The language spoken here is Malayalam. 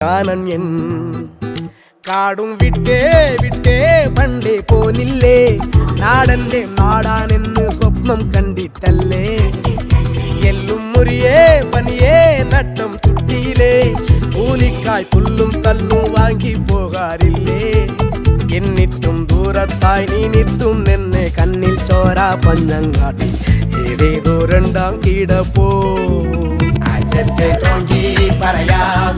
ഞാനൻ കാടും വിട്ടേ വിട്ടേ പണ്ടേ പോനില്ലേ നാടന്റെ നാടാനെന്ന് സ്വപ്നം കണ്ടിട്ടല്ലേ എല്ലും മുറിയേ പനിയേ നട്ടം ചുട്ടിയിലേ കൂലിക്കായ് പുല്ലും കല്ലും വാങ്ങി പോകാറില്ലേ എന്നിട്ടും ദൂരത്തായി നീ നിത്തും നിന്നെ കണ്ണിൽ ചോരാ പഞ്ഞങ്ങാട്ടി ഏതേതോ രണ്ടാം കിടപ്പോ പറയാം